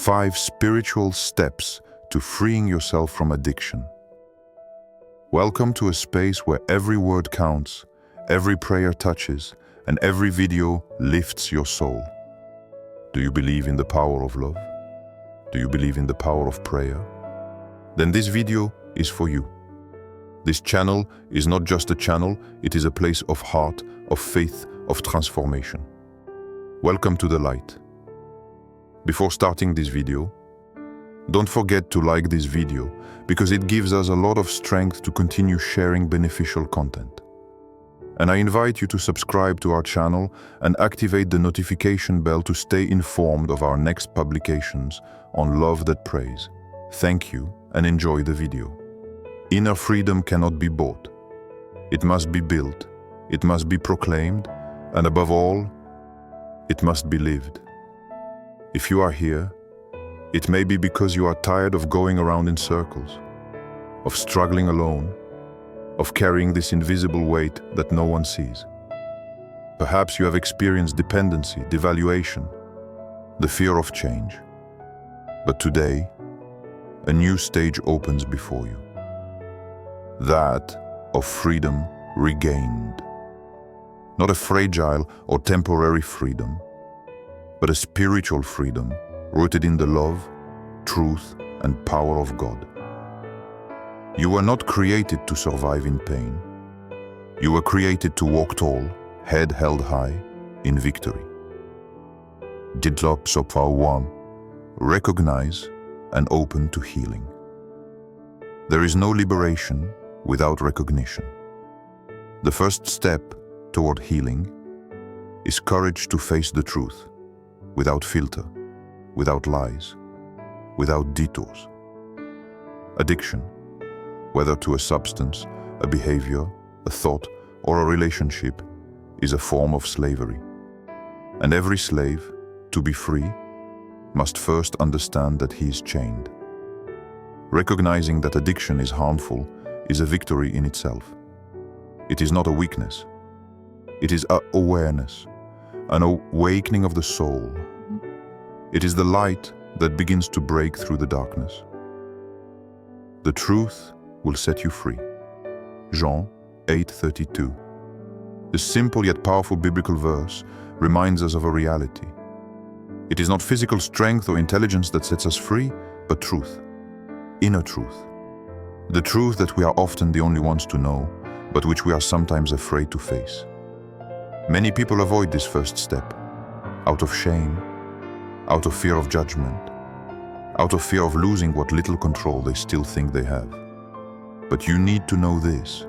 5 spiritual steps to freeing yourself from addiction. Welcome to a space where every word counts, every prayer touches, and every video lifts your soul. Do you believe in the power of love? Do you believe in the power of prayer? Then this video is for you. This channel is not just a channel, it is a place of heart, of faith, of transformation. Welcome to the light. Before starting this video, don't forget to like this video because it gives us a lot of strength to continue sharing beneficial content. And I invite you to subscribe to our channel and activate the notification bell to stay informed of our next publications on Love That Prays. Thank you and enjoy the video. Inner freedom cannot be bought. It must be built, it must be proclaimed, and above all, it must be lived. If you are here, it may be because you are tired of going around in circles, of struggling alone, of carrying this invisible weight that no one sees. Perhaps you have experienced dependency, devaluation, the fear of change. But today, a new stage opens before you. That of freedom regained. Not a fragile or temporary freedom, but a spiritual freedom rooted in the love, truth, and power of God. You were not created to survive in pain. You were created to walk tall, head held high, in victory. Recognize and open to healing. There is no liberation without recognition. The first step toward healing is courage to face the truth, without filter, without lies, without detours. Addiction, whether to a substance, a behavior, a thought, or a relationship, is a form of slavery. And every slave, to be free, must first understand that he is chained. Recognizing that addiction is harmful is a victory in itself. It is not a weakness. It is an awareness, an awakening of the soul. It is the light that begins to break through the darkness. The truth will set you free. John 8:32. This simple yet powerful biblical verse reminds us of a reality. It is not physical strength or intelligence that sets us free, but truth, inner truth. The truth that we are often the only ones to know, but which we are sometimes afraid to face. Many people avoid this first step, out of shame, out of fear of judgment, out of fear of losing what little control they still think they have. But you need to know this.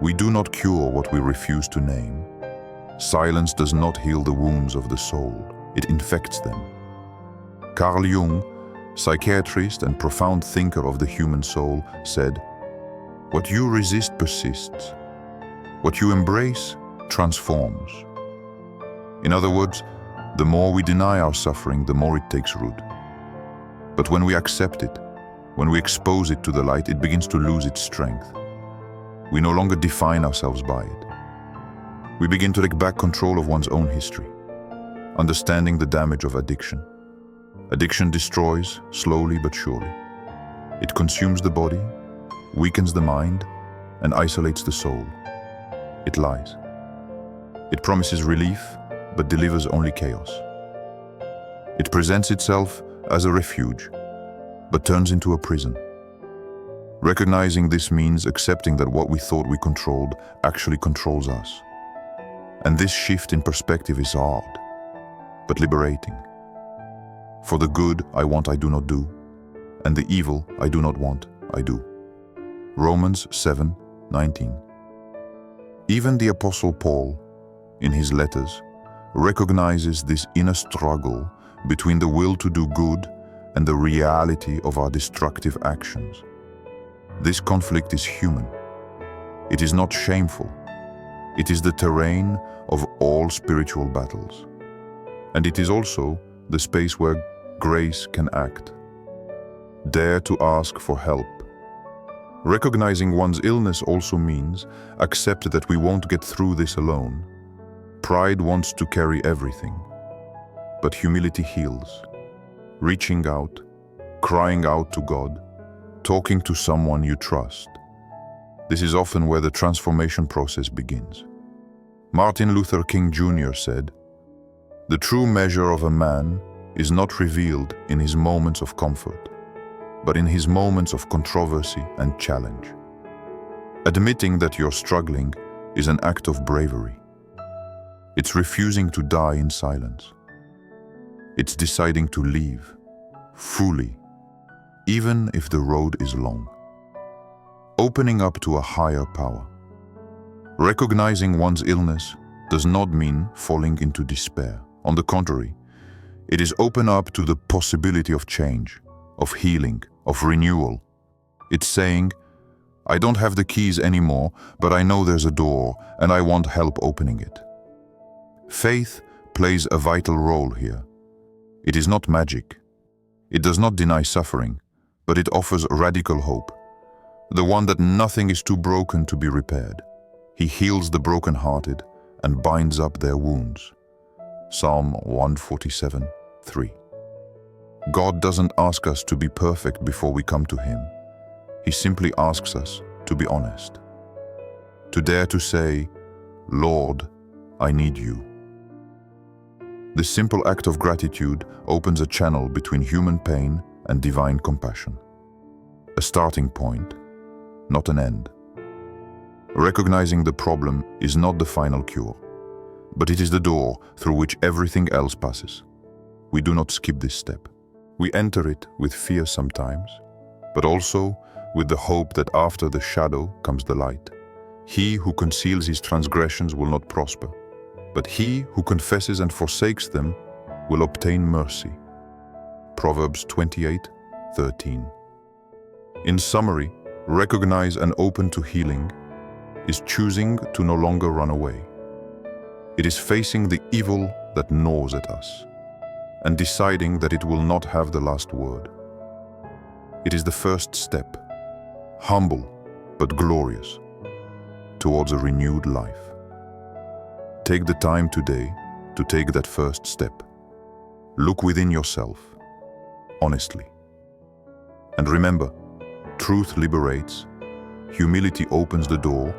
We do not cure what we refuse to name. Silence does not heal the wounds of the soul, it infects them. Carl Jung, psychiatrist and profound thinker of the human soul, said, "What you resist persists. What you embrace transforms." In other words, the more we deny our suffering, the more it takes root. But when we accept it, when we expose it to the light, it begins to lose its strength. We no longer define ourselves by it. We begin to take back control of one's own history, understanding the damage of addiction. Addiction destroys, slowly but surely. It consumes the body, weakens the mind, and isolates the soul. It lies. It promises relief, but delivers only chaos. It presents itself as a refuge, but turns into a prison. Recognizing this means accepting that what we thought we controlled actually controls us. And this shift in perspective is hard, but liberating. For the good I want, I do not do, and the evil I do not want, I do. Romans 7:19. Even the Apostle Paul, in his letters, recognizes this inner struggle between the will to do good and the reality of our destructive actions. This conflict is human. It is not shameful. It is the terrain of all spiritual battles. And it is also the space where grace can act. Dare to ask for help. Recognizing one's illness also means accept that we won't get through this alone. Pride wants to carry everything, but humility heals. reaching out, crying out to God, talking to someone you trust. This is often where the transformation process begins. Martin Luther King Jr. said, "The true measure of a man is not revealed in his moments of comfort, but in his moments of controversy and challenge." Admitting that you're struggling is an act of bravery. It's refusing to die in silence. It's deciding to live fully, even if the road is long. Opening up to a higher power. Recognizing one's illness does not mean falling into despair. On the contrary, it is open up to the possibility of change, of healing, of renewal. It's saying, "I don't have the keys anymore, but I know there's a door and I want help opening it." Faith plays a vital role here. It is not magic. It does not deny suffering, but it offers radical hope. The one that nothing is too broken to be repaired. He heals the brokenhearted and binds up their wounds. Psalm 147:3. God doesn't ask us to be perfect before we come to Him. He simply asks us to be honest. To dare to say, "Lord, I need you." This simple act of gratitude opens a channel between human pain and divine compassion. A starting point, not an end. Recognizing the problem is not the final cure, but it is the door through which everything else passes. We do not skip this step. We enter it with fear sometimes, but also with the hope that after the shadow comes the light. He who conceals his transgressions will not prosper, but he who confesses and forsakes them will obtain mercy. Proverbs 28:13. In summary, recognize and open to healing is choosing to no longer run away. It is facing the evil that gnaws at us and deciding that it will not have the last word. It is the first step, humble but glorious, towards a renewed life. Take the time today to take that first step. Look within yourself, honestly. And remember, truth liberates, humility opens the door,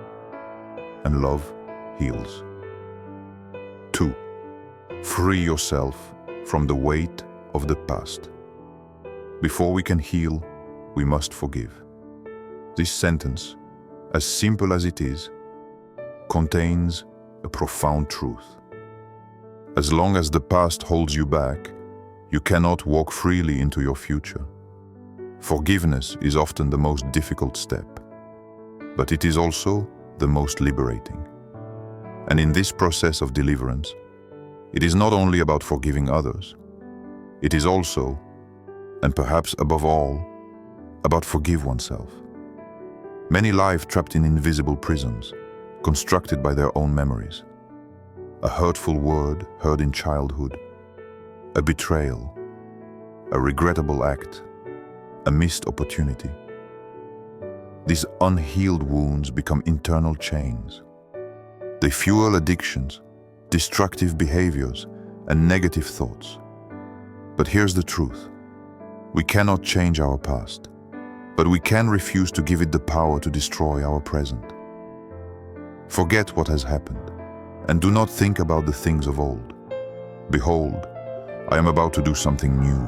and love heals. 2. Free yourself from the weight of the past. Before we can heal, we must forgive. This sentence, as simple as it is, contains a profound truth. As long as the past holds you back, you cannot walk freely into your future. Forgiveness is often the most difficult step, but it is also the most liberating. And in this process of deliverance, it is not only about forgiving others, it is also, and perhaps above all, about forgive oneself. Many lie trapped in invisible prisons, constructed by their own memories. A hurtful word heard in childhood, a betrayal, a regrettable act, a missed opportunity. These unhealed wounds become internal chains. They fuel addictions, destructive behaviors, and negative thoughts. But here's the truth. We cannot change our past, but we can refuse to give it the power to destroy our present. Forget what has happened, and do not think about the things of old. Behold, I am about to do something new.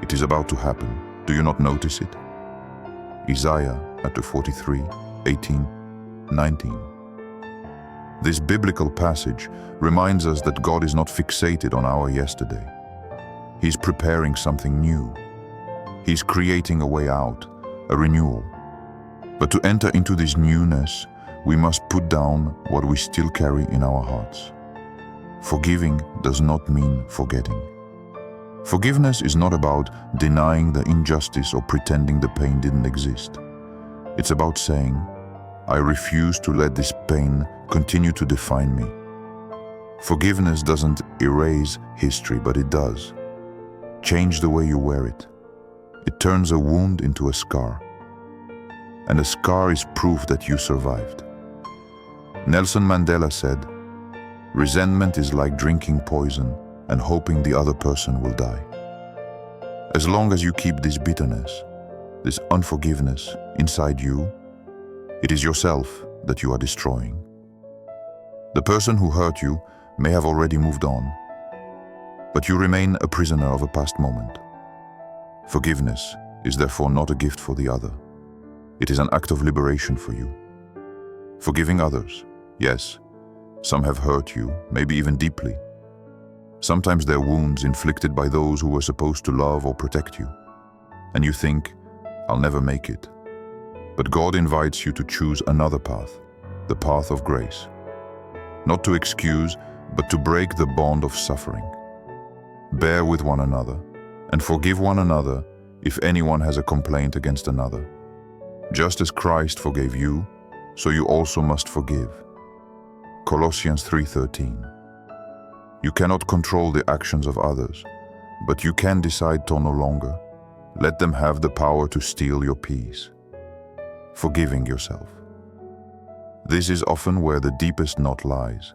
It is about to happen. Do you not notice it? Isaiah chapter 43, 18, 19. This biblical passage reminds us that God is not fixated on our yesterday. He's preparing something new. He's creating a way out, a renewal. But to enter into this newness, we must put down what we still carry in our hearts. Forgiving does not mean forgetting. Forgiveness is not about denying the injustice or pretending the pain didn't exist. It's about saying, I refuse to let this pain continue to define me. Forgiveness doesn't erase history, but it does. Change the way you wear it. It turns a wound into a scar. And a scar is proof that you survived. Nelson Mandela said, resentment is like drinking poison and hoping the other person will die. As long as you keep this bitterness, this unforgiveness inside you, it is yourself that you are destroying. The person who hurt you may have already moved on, but you remain a prisoner of a past moment. Forgiveness is therefore not a gift for the other. It is an act of liberation for you. Forgiving others, yes, some have hurt you, maybe even deeply. Sometimes they're wounds inflicted by those who were supposed to love or protect you. And you think, I'll never make it. But God invites you to choose another path, the path of grace. Not to excuse, but to break the bond of suffering. Bear with one another, and forgive one another if anyone has a complaint against another. Just as Christ forgave you, so you also must forgive. Colossians 3:13. You cannot control the actions of others, but you can decide to no longer let them have the power to steal your peace. Forgiving yourself. This is often where the deepest knot lies.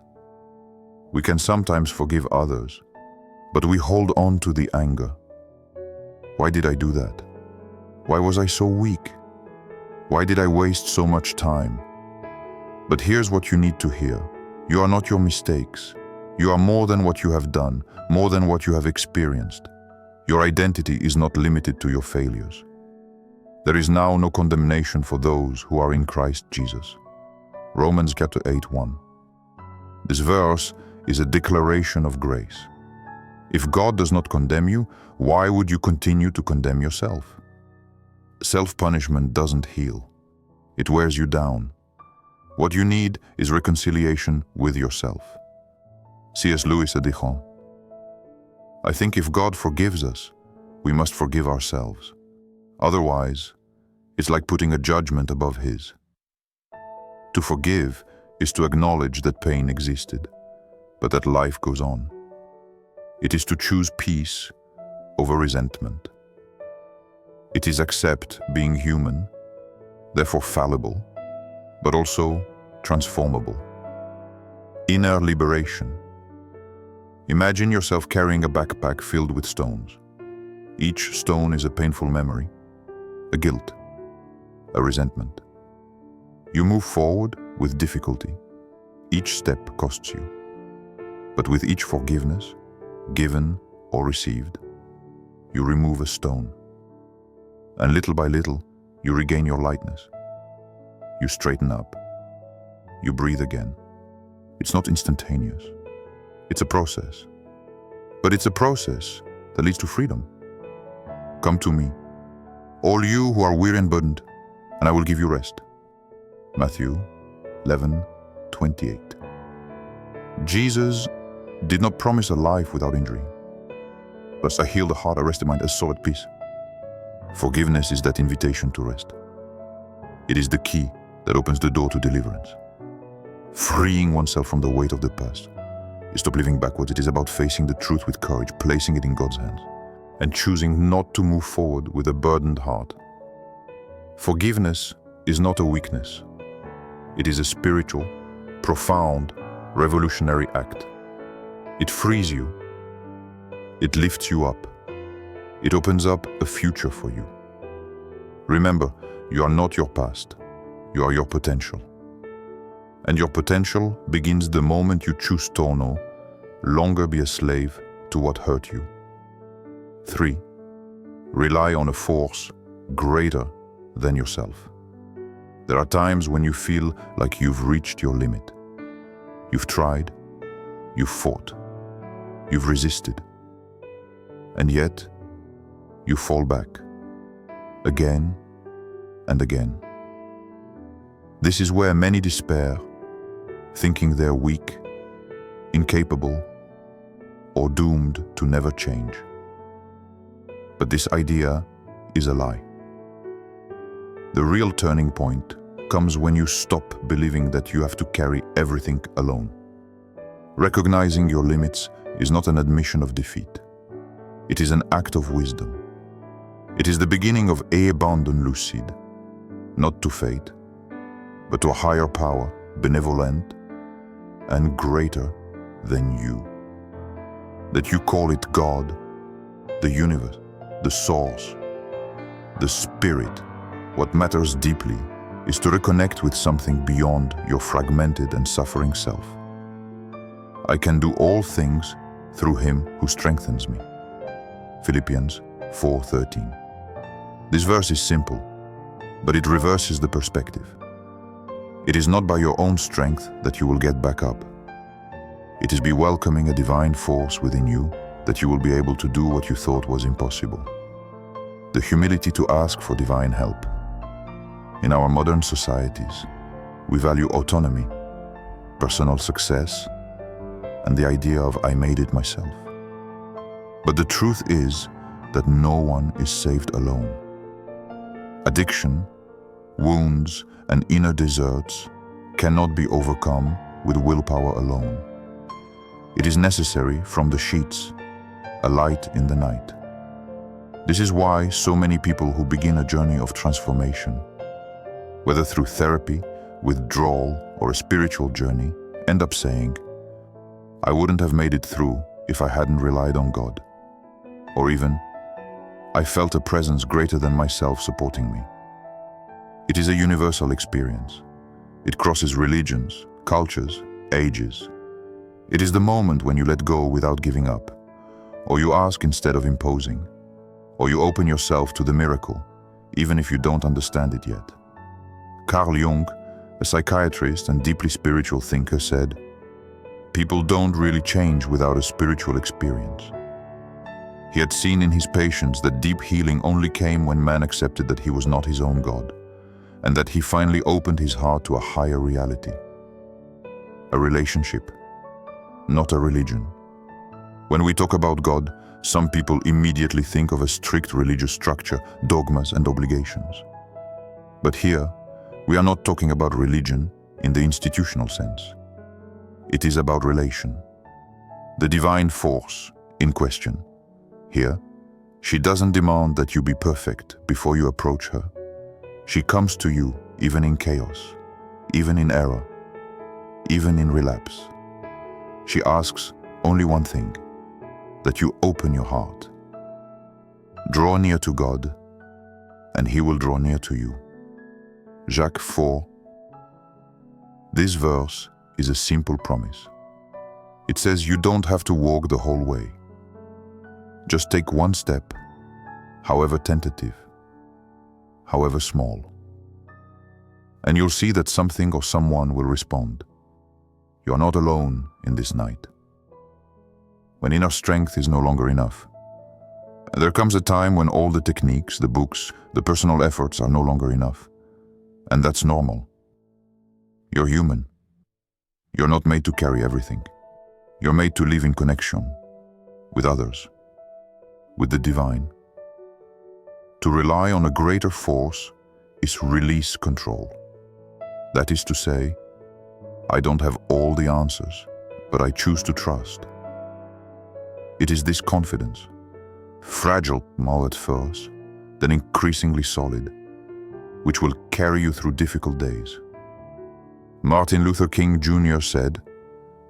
We can sometimes forgive others, but we hold on to the anger. Why did I do that? Why was I so weak? Why did I waste so much time? But here's what you need to hear. You are not your mistakes. You are more than what you have done, more than what you have experienced. Your identity is not limited to your failures. There is now no condemnation for those who are in Christ Jesus. Romans chapter 8:1. This verse is a declaration of grace. If God does not condemn you, why would you continue to condemn yourself? Self-punishment doesn't heal. It wears you down. What you need is reconciliation with yourself. C.S. Lewis said, I think if God forgives us, we must forgive ourselves. Otherwise, it's like putting a judgment above His. To forgive is to acknowledge that pain existed, but that life goes on. It is to choose peace over resentment. It is accept being human, therefore fallible, but also transformable. Inner liberation. Imagine yourself carrying a backpack filled with stones. Each stone is a painful memory, a guilt, a resentment. You move forward with difficulty. Each step costs you. But with each forgiveness, given or received, you remove a stone. And little by little, you regain your lightness. You straighten up. You breathe again. It's not instantaneous. It's a process. But it's a process that leads to freedom. Come to me, all you who are weary and burdened, and I will give you rest. Matthew 11:28. Jesus did not promise a life without injury. Thus I heal the heart, I rest the mind, a soul at peace. Forgiveness is that invitation to rest. It is the key that opens the door to deliverance. Freeing oneself from the weight of the past. Stop living backwards. It is about facing the truth with courage, placing it in God's hands, and choosing not to move forward with a burdened heart. Forgiveness is not a weakness. It is a spiritual, profound, revolutionary act. It frees you. It lifts you up. It opens up a future for you. Remember, you are not your past. You are your potential. And your potential begins the moment you choose to no longer be a slave to what hurt you. 3. Rely on a force greater than yourself. There are times when you feel like you've reached your limit. You've tried, you've fought, you've resisted, and yet you fall back again and again. This is where many despair, thinking they're weak, incapable, or doomed to never change. But this idea is a lie. The real turning point comes when you stop believing that you have to carry everything alone. Recognizing your limits is not an admission of defeat. It is an act of wisdom. It is the beginning of abandon lucide, not to fate, but to a higher power, benevolent and greater than you. That you call it God, the universe, the source, the spirit. What matters deeply is to reconnect with something beyond your fragmented and suffering self. I can do all things through him who strengthens me. Philippians 4:13. This verse is simple, but it reverses the perspective. It is not by your own strength that you will get back up. It is by welcoming a divine force within you that you will be able to do what you thought was impossible. The humility to ask for divine help. In our modern societies, we value autonomy, personal success, and the idea of I made it myself. But the truth is that no one is saved alone. Addiction, wounds, and inner deserts cannot be overcome with willpower alone. It is necessary from the sheets, a light in the night. This is why so many people who begin a journey of transformation, whether through therapy, withdrawal, or a spiritual journey, end up saying, I wouldn't have made it through if I hadn't relied on God. Or even, I felt a presence greater than myself supporting me. It is a universal experience. It crosses religions, cultures, ages. It is the moment when you let go without giving up, or you ask instead of imposing, or you open yourself to the miracle, even if you don't understand it yet. Carl Jung, a psychiatrist and deeply spiritual thinker, said, people don't really change without a spiritual experience. He had seen in his patients that deep healing only came when man accepted that he was not his own God, and that he finally opened his heart to a higher reality. A relationship, not a religion. When we talk about God, some people immediately think of a strict religious structure, dogmas, and obligations. But here, we are not talking about religion in the institutional sense. It is about relation. The divine force in question. Here, she doesn't demand that you be perfect before you approach her. She comes to you even in chaos, even in error, even in relapse. She asks only one thing, that you open your heart. Draw near to God, and he will draw near to you. Jacques 4. This verse is a simple promise. It says you don't have to walk the whole way. Just take one step, however tentative, however small. And you'll see that something or someone will respond. You are not alone in this night. When inner strength is no longer enough, there comes a time when all the techniques, the books, the personal efforts are no longer enough. And that's normal. You're human. You're not made to carry everything. You're made to live in connection with others, with the divine. To rely on a greater force is release control. That is to say, I don't have all the answers, but I choose to trust. It is this confidence, fragile now at first, then increasingly solid, which will carry you through difficult days. Martin Luther King Jr. said,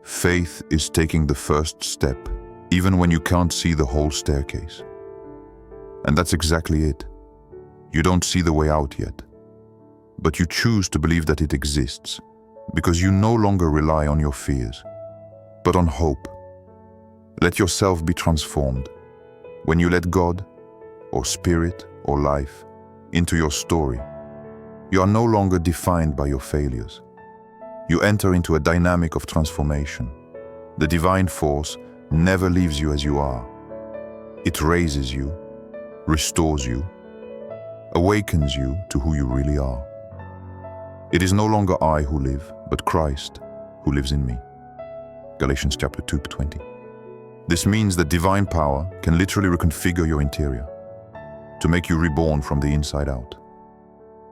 faith is taking the first step, even when you can't see the whole staircase. And that's exactly it. You don't see the way out yet, but you choose to believe that it exists, because you no longer rely on your fears, but on hope. Let yourself be transformed. When you let God, or spirit, or life, into your story, you are no longer defined by your failures. You enter into a dynamic of transformation. The divine force never leaves you as you are. It raises you, restores you, awakens you to who you really are. It is no longer I who live, but Christ who lives in me. Galatians chapter 2:20. This means that divine power can literally reconfigure your interior, to make you reborn from the inside out.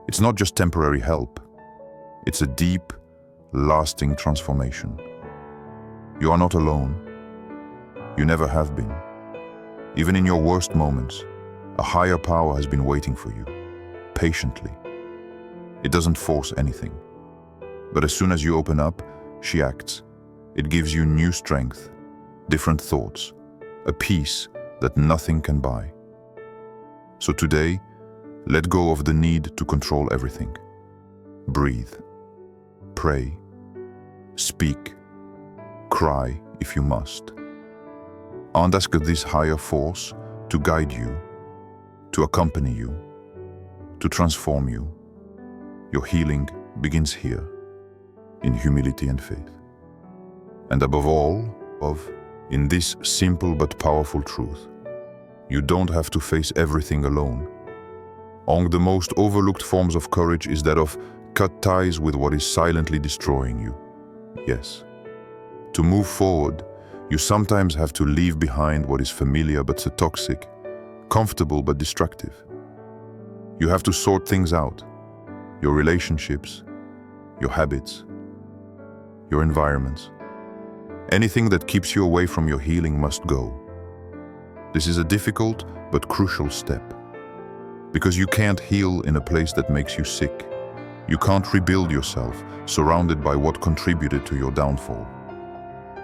It's not just temporary help. It's a deep, lasting transformation. You are not alone. You never have been. Even in your worst moments, a higher power has been waiting for you, patiently. It doesn't force anything. But as soon as you open up, she acts. It gives you new strength, different thoughts, a peace that nothing can buy. So today, let go of the need to control everything. Breathe, pray, speak, cry if you must. And ask this higher force to guide you, to accompany you, to transform you. Your healing begins here, in humility and faith. And above all, in this simple but powerful truth, you don't have to face everything alone. Among the most overlooked forms of courage is that of cut ties with what is silently destroying you. Yes. To move forward, you sometimes have to leave behind what is familiar but so toxic, comfortable but destructive. You have to sort things out. Your relationships, your habits, your environments. Anything that keeps you away from your healing must go. This is a difficult but crucial step. Because you can't heal in a place that makes you sick. You can't rebuild yourself surrounded by what contributed to your downfall.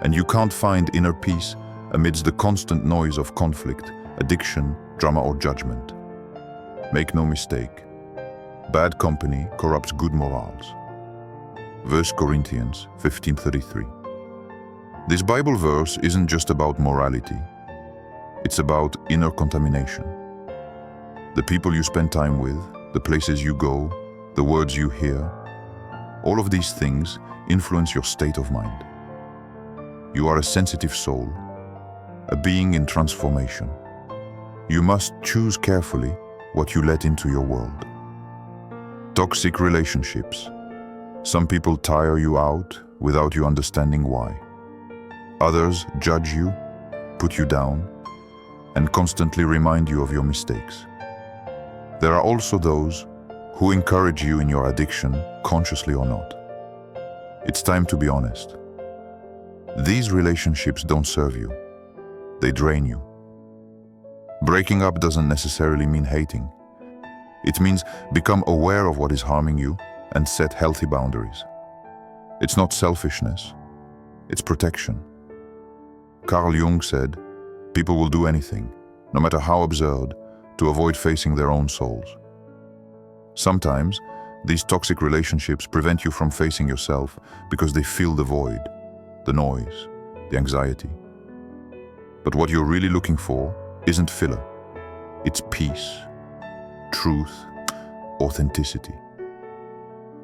And you can't find inner peace amidst the constant noise of conflict, addiction, drama or judgment. Make no mistake, bad company corrupts good morals. 1 Corinthians 15:33. This Bible verse isn't just about morality. It's about inner contamination. The people you spend time with, the places you go, the words you hear, all of these things influence your state of mind. You are a sensitive soul, a being in transformation. You must choose carefully what you let into your world. Toxic relationships. Some people tire you out without you understanding why. Others judge you, put you down, and constantly remind you of your mistakes. There are also those who encourage you in your addiction, consciously or not. It's time to be honest. These relationships don't serve you. They drain you. Breaking up doesn't necessarily mean hating. It means become aware of what is harming you and set healthy boundaries. It's not selfishness. It's protection. Carl Jung said, people will do anything, no matter how absurd, to avoid facing their own souls. Sometimes, these toxic relationships prevent you from facing yourself because they fill the void, the noise, the anxiety. But what you're really looking for isn't filler. It's peace, truth, authenticity.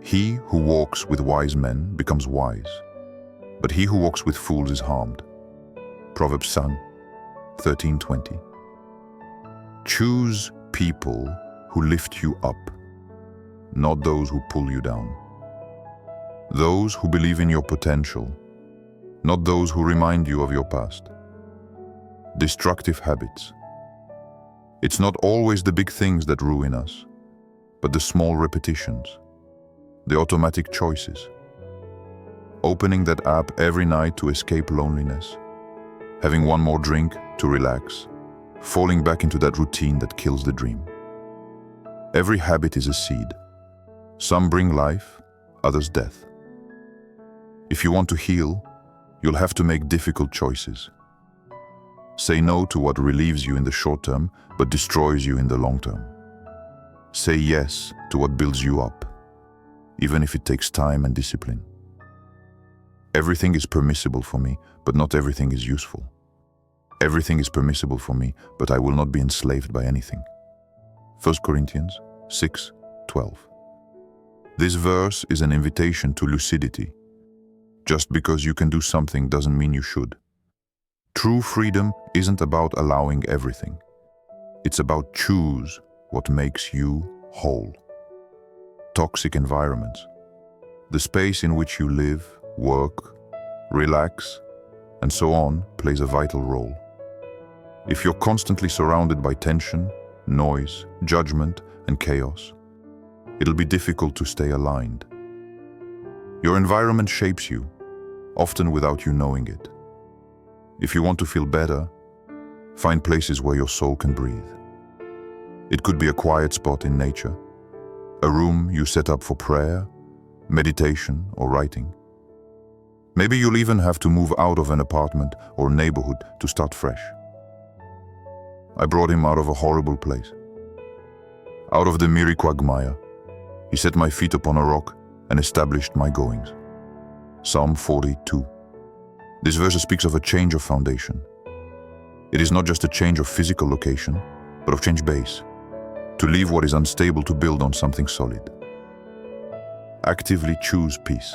He who walks with wise men becomes wise, but he who walks with fools is harmed. Proverbs 13:20. Choose people who lift you up, not those who pull you down. Those who believe in your potential, not those who remind you of your past. Destructive habits. It's not always the big things that ruin us, but the small repetitions, the automatic choices. Opening that app every night to escape loneliness, having one more drink to relax, falling back into that routine that kills the dream. Every habit is a seed. Some bring life, others death. If you want to heal, you'll have to make difficult choices. Say no to what relieves you in the short term, but destroys you in the long term. Say yes to what builds you up, even if it takes time and discipline. Everything is permissible for me, but not everything is useful. Everything is permissible for me, but I will not be enslaved by anything. 1 Corinthians 6:12. This verse is an invitation to lucidity. Just because you can do something doesn't mean you should. True freedom isn't about allowing everything. It's about choose what makes you whole. Toxic environments. The space in which you live, work, relax, and so on plays a vital role. If you're constantly surrounded by tension, noise, judgment, and chaos, it'll be difficult to stay aligned. Your environment shapes you, often without you knowing it. If you want to feel better, find places where your soul can breathe. It could be a quiet spot in nature, a room you set up for prayer, meditation, or writing. Maybe you'll even have to move out of an apartment or neighborhood to start fresh. I brought him out of a horrible place. Out of the miry quagmire, he set my feet upon a rock and established my goings. Psalm 42. This verse speaks of a change of foundation. It is not just a change of physical location, but of change base. To leave what is unstable to build on something solid. Actively choose peace.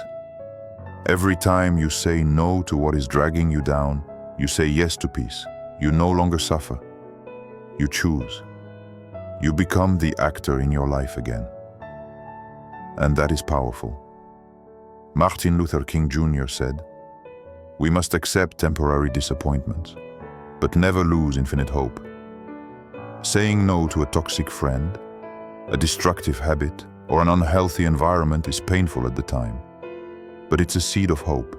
Every time you say no to what is dragging you down, you say yes to peace. You no longer suffer. You choose. You become the actor in your life again. And that is powerful. Martin Luther King Jr. said, "We must accept temporary disappointments, but never lose infinite hope." Saying no to a toxic friend, a destructive habit, or an unhealthy environment is painful at the time, but it's a seed of hope.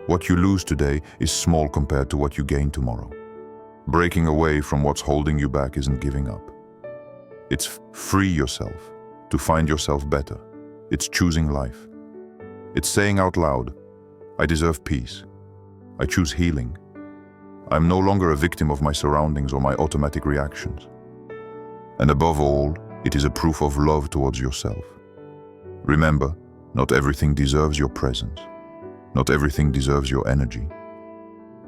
What you lose today is small compared to what you gain tomorrow. Breaking away from what's holding you back isn't giving up. It's free yourself to find yourself better. It's choosing life. It's saying out loud, "I deserve peace. I choose healing. I'm no longer a victim of my surroundings or my automatic reactions." And above all, it is a proof of love towards yourself. Remember, not everything deserves your presence. Not everything deserves your energy.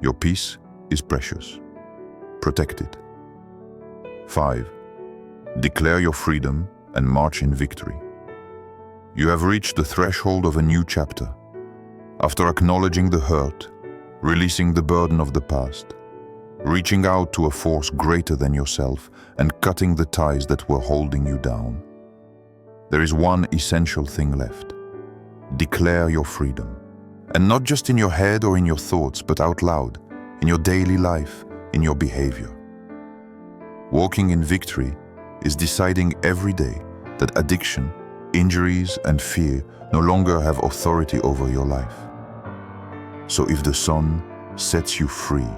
Your peace is precious. Protect it. 5. Declare your freedom and march in victory. You have reached the threshold of a new chapter. After acknowledging the hurt, releasing the burden of the past, reaching out to a force greater than yourself, and cutting the ties that were holding you down, there is one essential thing left. Declare your freedom. And not just in your head or in your thoughts, but out loud, in your daily life, in your behavior. Walking in victory is deciding every day that addiction, injuries, and fear no longer have authority over your life. So if the sun sets you free,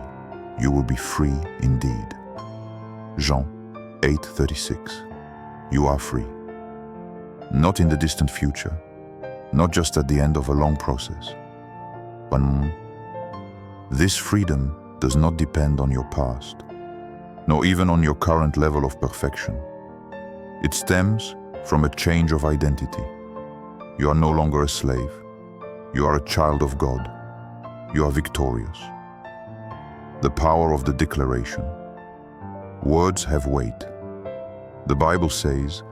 you will be free indeed. Jean 8:36. You are free. Not in the distant future, not just at the end of a long process. This freedom does not depend on your past, nor even on your current level of perfection. It stems from a change of identity. You are no longer a slave. You are a child of God. You are victorious. The power of the declaration. Words have weight. The Bible says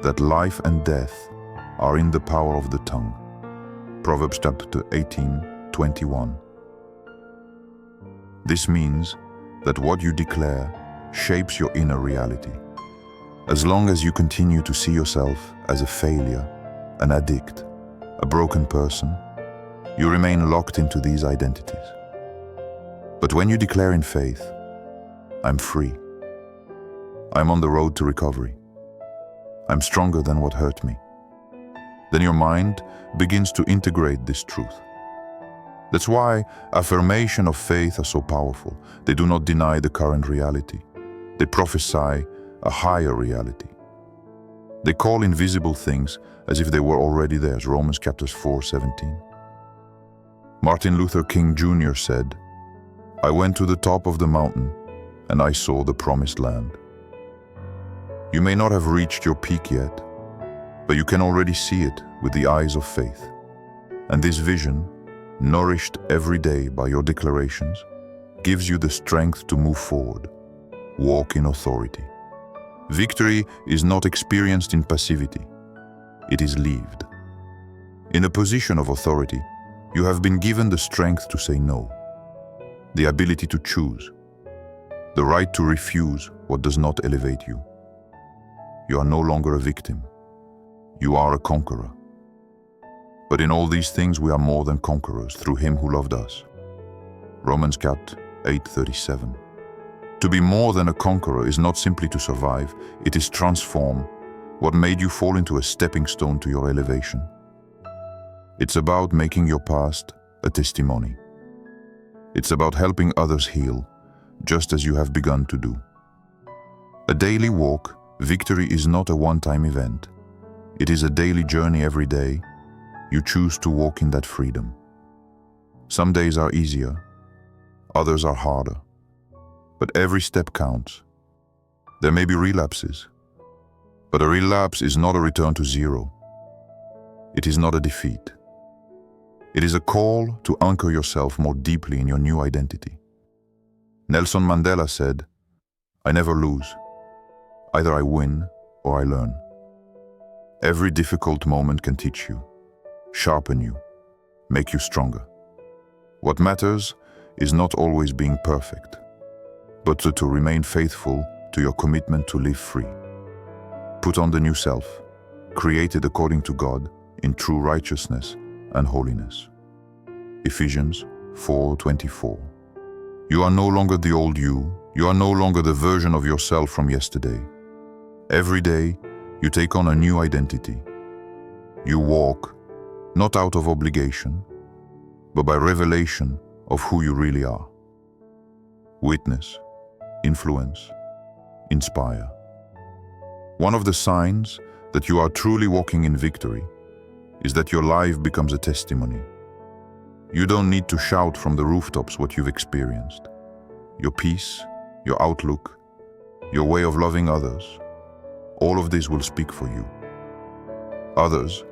that life and death are in the power of the tongue. Proverbs chapter 18:21. This means that what you declare shapes your inner reality. As long as you continue to see yourself as a failure, an addict, a broken person, you remain locked into these identities. But when you declare in faith, "I'm free. I'm on the road to recovery. I'm stronger than what hurt me," then your mind begins to integrate this truth. That's why affirmation of faith are so powerful. They do not deny the current reality. They prophesy a higher reality. They call invisible things as if they were already theirs. Romans chapter 4:17. Martin Luther King Jr. said, "I went to the top of the mountain and I saw the promised land." You may not have reached your peak yet, but you can already see it with the eyes of faith. And this vision, nourished every day by your declarations, gives you the strength to move forward, walk in authority. Victory is not experienced in passivity. It is lived. In a position of authority, you have been given the strength to say no, the ability to choose, the right to refuse what does not elevate you. You are no longer a victim. You are a conqueror. But in all these things we are more than conquerors through Him who loved us. Romans chapter 8:37. To be more than a conqueror is not simply to survive, it is transform what made you fall into a stepping stone to your elevation. It's about making your past a testimony. It's about helping others heal, just as you have begun to do. A daily walk, victory is not a one-time event. It is a daily journey every day. You choose to walk in that freedom. Some days are easier, others are harder. But every step counts. There may be relapses. But a relapse is not a return to zero. It is not a defeat. It is a call to anchor yourself more deeply in your new identity. Nelson Mandela said, "I never lose. Either I win or I learn." Every difficult moment can teach you, sharpen you, make you stronger. What matters is not always being perfect, but to remain faithful to your commitment to live free. Put on the new self, created according to God in true righteousness and holiness. Ephesians 4:24. You are no longer the old you. You are no longer the version of yourself from yesterday. Every day, you take on a new identity. You walk, not out of obligation, but by revelation of who you really are. Witness, influence, inspire. One of the signs that you are truly walking in victory is that your life becomes a testimony. You don't need to shout from the rooftops what you've experienced. Your peace, your outlook, your way of loving others, all of this will speak for you. Others,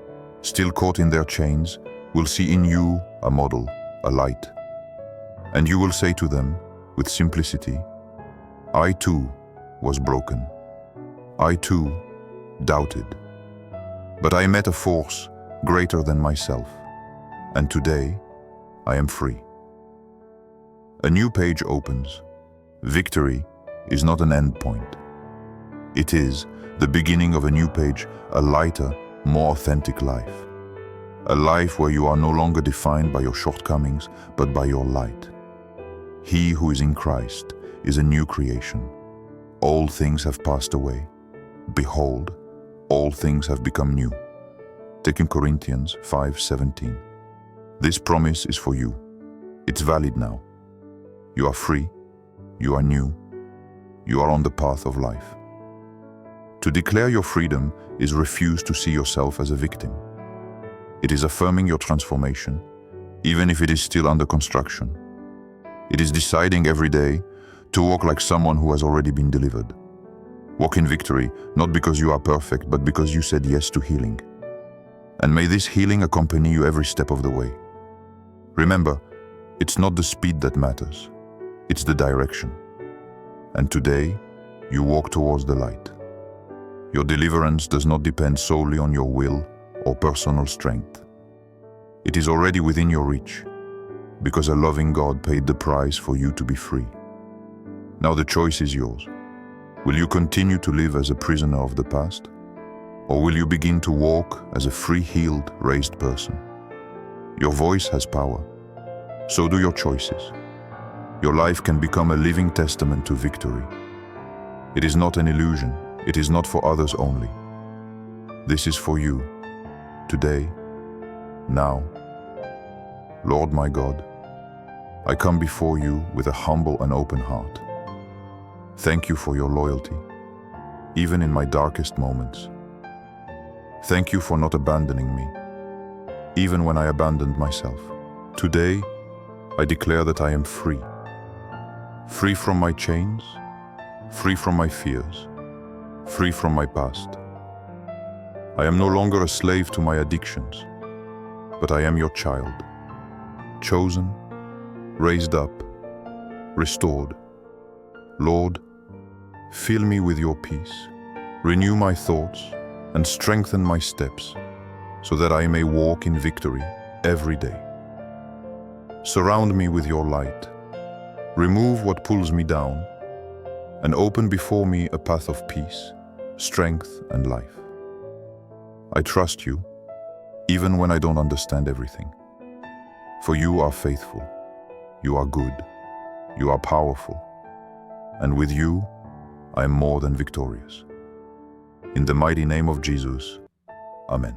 still caught in their chains, will see in you a model, a light. And you will say to them, with simplicity, "I too was broken. I too doubted. But I met a force greater than myself. And today, I am free." A new page opens. Victory is not an end point. It is the beginning of a new page, a lighter, more authentic life. A life where you are no longer defined by your shortcomings, but by your light. He who is in Christ is a new creation. All things have passed away. Behold, all things have become new. 2 Corinthians 5:17. This promise is for you. It's valid now. You are free. You are new. You are on the path of life. To declare your freedom is refuse to see yourself as a victim. It is affirming your transformation, even if it is still under construction. It is deciding every day to walk like someone who has already been delivered. Walk in victory, not because you are perfect, but because you said yes to healing. And may this healing accompany you every step of the way. Remember, it's not the speed that matters, it's the direction. And today, you walk towards the light. Your deliverance does not depend solely on your will or personal strength. It is already within your reach, because a loving God paid the price for you to be free. Now the choice is yours. Will you continue to live as a prisoner of the past? Or will you begin to walk as a free, healed, raised person? Your voice has power. So do your choices. Your life can become a living testament to victory. It is not an illusion. It is not for others only. This is for you, today, now. Lord my God, I come before you with a humble and open heart. Thank you for your loyalty, even in my darkest moments. Thank you for not abandoning me, even when I abandoned myself. Today, I declare that I am free. Free from my chains, free from my fears, free from my past. I am no longer a slave to my addictions, but I am your child, chosen, raised up, restored. Lord, fill me with your peace, renew my thoughts, and strengthen my steps, so that I may walk in victory every day. Surround me with your light, remove what pulls me down, and open before me a path of peace, strength, and life. I trust you, even when I don't understand everything. For you are faithful, you are good, you are powerful, and with you, I am more than victorious. In the mighty name of Jesus, Amen.